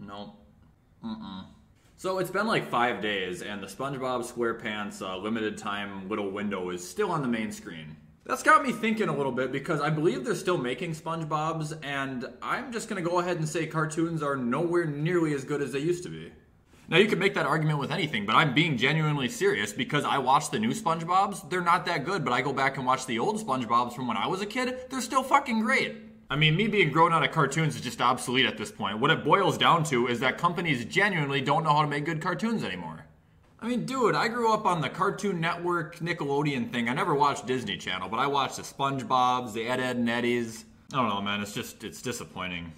Nope. So it's been like 5 days, and the SpongeBob SquarePants limited time little window is still on the main screen. That's got me thinking a little bit because I believe they're still making SpongeBob's, and I'm just gonna go ahead and say cartoons are nowhere nearly as good as they used to be. Now you can make that argument with anything, but I'm being genuinely serious because I watch the new SpongeBob's. They're not that good, but I go back and watch the old SpongeBob's from when I was a kid. They're still fucking great. I mean, me being grown out of cartoons is just obsolete at this point. What it boils down to is that companies genuinely don't know how to make good cartoons anymore. I mean, dude, I grew up on the Cartoon Network, Nickelodeon thing. I never watched Disney Channel, but I watched the SpongeBob's, the Ed, Edd and Eddies. I don't know, man, it's disappointing.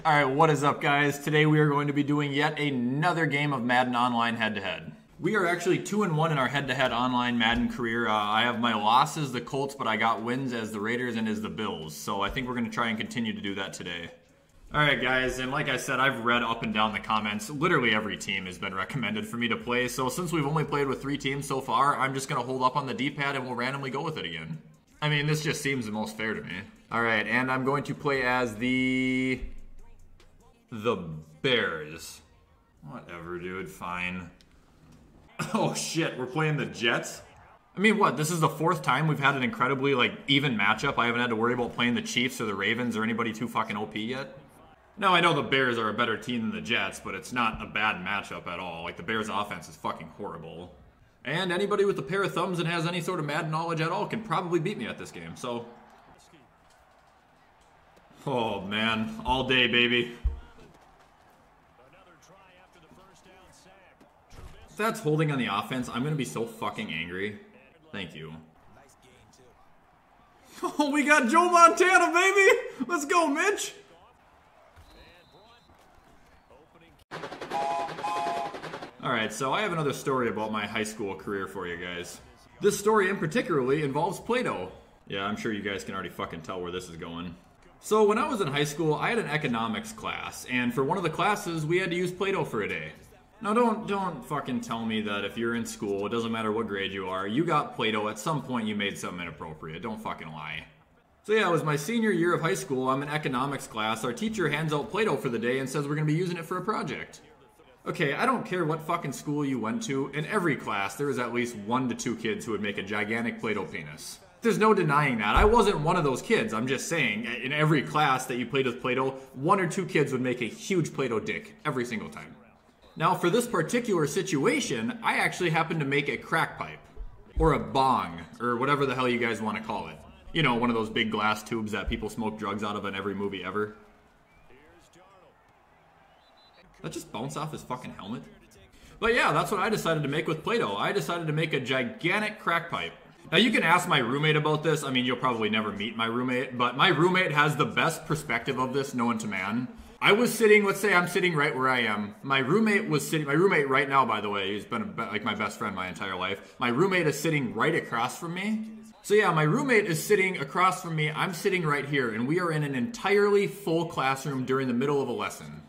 Alright, what is up, guys? Today we are going to be doing yet another game of Madden Online head-to-head. We are actually 2-1 in our head-to-head online Madden career. I have my losses, the Colts, but I got wins as the Raiders and as the Bills. So I think we're going to try and continue to do that today. Alright guys, and like I said, I've read up and down the comments. Literally every team has been recommended for me to play. So since we've only played with 3 teams so far, I'm just going to hold up on the D-pad and we'll randomly go with it again. I mean, this just seems the most fair to me. Alright, and I'm going to play as the Bears. Whatever, dude, fine. Oh shit, we're playing the Jets? I mean, what, this is the 4th time we've had an incredibly, even matchup? I haven't had to worry about playing the Chiefs or the Ravens or anybody too fucking OP yet? Now, I know the Bears are a better team than the Jets, but it's not a bad matchup at all. Like, the Bears' offense is fucking horrible. And anybody with a pair of thumbs and has any sort of Madden knowledge at all can probably beat me at this game, so... Oh, man. All day, baby. If that's holding on the offense, I'm going to be so fucking angry. Thank you. Oh, we got Joe Montana, baby! Let's go, Mitch! Alright, so I have another story about my high school career for you guys. This story in particularly involves Play-Dough. Yeah, I'm sure you guys can already fucking tell where this is going. So when I was in high school, I had an economics class, and for one of the classes, we had to use Play-Doh for a day. Now don't fucking tell me that if you're in school, it doesn't matter what grade you are, you got Play-Doh, at some point you made something inappropriate. Don't fucking lie. So yeah, it was my senior year of high school, I'm in economics class, our teacher hands out Play-Doh for the day and says we're gonna be using it for a project. Okay, I don't care what fucking school you went to, in every class there was at least 1 to 2 kids who would make a gigantic Play-Doh penis. There's no denying that. I wasn't one of those kids, I'm just saying, in every class that you played with Play-Doh, 1 or 2 kids would make a huge Play-Doh dick, every single time. Now, for this particular situation, I actually happened to make a crack pipe. Or a bong, or whatever the hell you guys want to call it. You know, one of those big glass tubes that people smoke drugs out of in every movie ever. That just bounced off his fucking helmet? But yeah, that's what I decided to make with Play-Doh. I decided to make a gigantic crack pipe. Now, you can ask my roommate about this. I mean, you'll probably never meet my roommate, but my roommate has the best perspective of this known to man. I was sitting, let's say I'm sitting right where I am. My roommate was sitting, my roommate right now, by the way, he's been like my best friend my entire life. My roommate is sitting right across from me. So yeah, my roommate is sitting across from me, I'm sitting right here, and we are in an entirely full classroom during the middle of a lesson.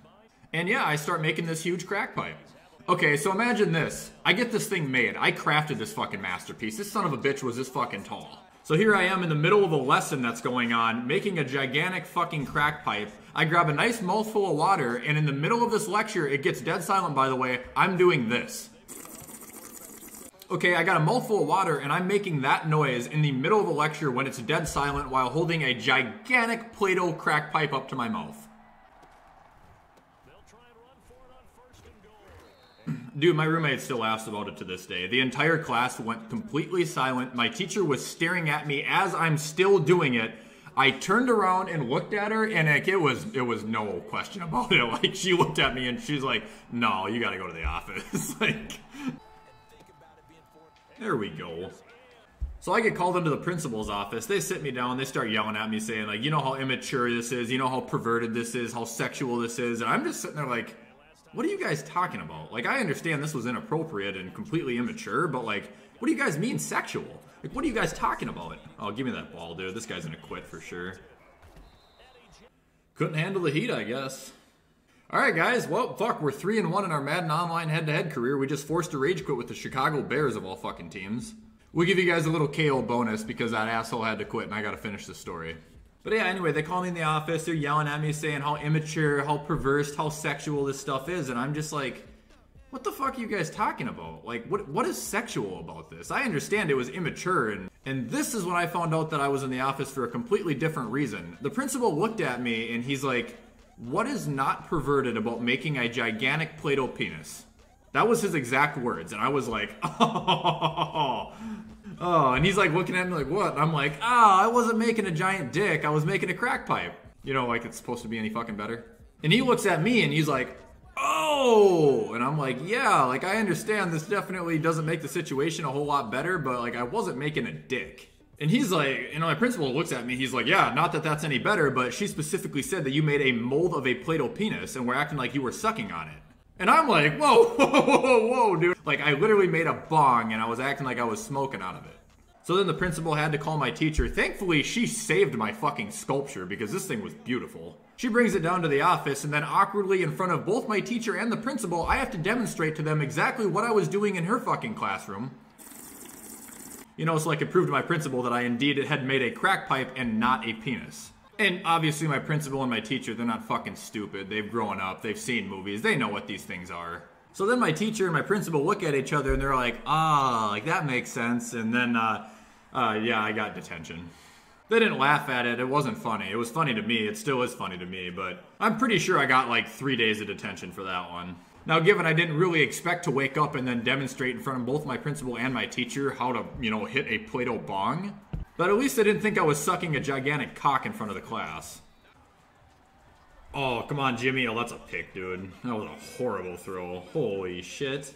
And yeah, I start making this huge crack pipe. Okay, so imagine this. I get this thing made. I crafted this fucking masterpiece. This son of a bitch was this fucking tall. So here I am in the middle of a lesson that's going on, making a gigantic fucking crack pipe. I grab a nice mouthful of water, and in the middle of this lecture, it gets dead silent, by the way, I'm doing this. Okay, I got a mouthful of water, and I'm making that noise in the middle of a lecture when it's dead silent while holding a gigantic Play-Doh crack pipe up to my mouth. Dude, my roommate still laughs about it to this day. The entire class went completely silent. My teacher was staring at me as I'm still doing it. I turned around and looked at her, and it was no question about it. Like, she looked at me and she's like, no, you gotta go to the office. Like, there we go. So I get called into the principal's office. They sit me down, they start yelling at me saying, like, you know how immature this is, you know how perverted this is, how sexual this is, and I'm just sitting there like, what are you guys talking about? Like, I understand this was inappropriate and completely immature, but like, what do you guys mean sexual? Like, what are you guys talking about? Oh, give me that ball, dude. This guy's gonna quit for sure. Couldn't handle the heat, I guess. Alright, guys. Well, fuck, we're 3-1 in our Madden Online head-to-head career. We just forced a rage quit with the Chicago Bears of all fucking teams. We'll give you guys a little KO bonus because that asshole had to quit and I gotta finish the story. But yeah, anyway, they call me in the office, they're yelling at me saying how immature, how perverse, how sexual this stuff is, and I'm just like, what the fuck are you guys talking about? Like, what is sexual about this? I understand it was immature, and this is when I found out that I was in the office for a completely different reason. The principal looked at me and he's like, what is not perverted about making a gigantic Play-Doh penis? That was his exact words, and I was like, oh, and he's like looking at me like, what? And I'm like, I wasn't making a giant dick, I was making a crack pipe. You know, like it's supposed to be any fucking better. And he looks at me and he's like, oh, and I'm like, yeah, like I understand this definitely doesn't make the situation a whole lot better, but like I wasn't making a dick. And he's like, you know, my principal looks at me, he's like, yeah, not that that's any better, but she specifically said that you made a mold of a Play-Doh penis and we're acting like you were sucking on it. And I'm like, whoa, dude. Like I literally made a bong and I was acting like I was smoking out of it. So then the principal had to call my teacher. Thankfully, she saved my fucking sculpture because this thing was beautiful. She brings it down to the office and then awkwardly in front of both my teacher and the principal, I have to demonstrate to them exactly what I was doing in her fucking classroom. You know, so I could prove to my principal that I indeed had made a crack pipe and not a penis. And obviously my principal and my teacher, they're not fucking stupid. They've grown up, they've seen movies, they know what these things are. So then my teacher and my principal look at each other and they're like, like that makes sense. And then, yeah, I got detention. They didn't laugh at it, it wasn't funny. It was funny to me, it still is funny to me, but I'm pretty sure I got like 3 days of detention for that one. Now, given I didn't really expect to wake up and then demonstrate in front of both my principal and my teacher how to, you know, hit a Play-Doh bong, but at least I didn't think I was sucking a gigantic cock in front of the class. Oh, come on, Jimmy. Oh, that's a pick, dude. That was a horrible throw. Holy shit.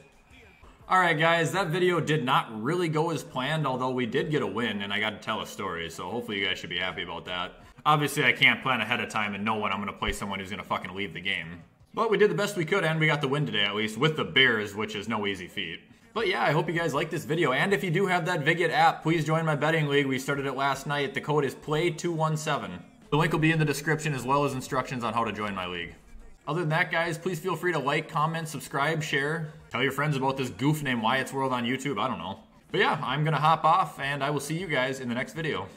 Alright, guys, that video did not really go as planned, although we did get a win and I got to tell a story, so hopefully you guys should be happy about that. Obviously, I can't plan ahead of time and know when I'm going to play someone who's going to fucking leave the game. But we did the best we could and we got the win today, at least, with the Bears, which is no easy feat. But yeah, I hope you guys liked this video, and if you do have that VIGIT app, please join my betting league. We started it last night. The code is PLAY217. The link will be in the description as well as instructions on how to join my league. Other than that, guys, please feel free to like, comment, subscribe, share. Tell your friends about this goof named Wyatt's World on YouTube. I don't know. But yeah, I'm going to hop off, and I will see you guys in the next video.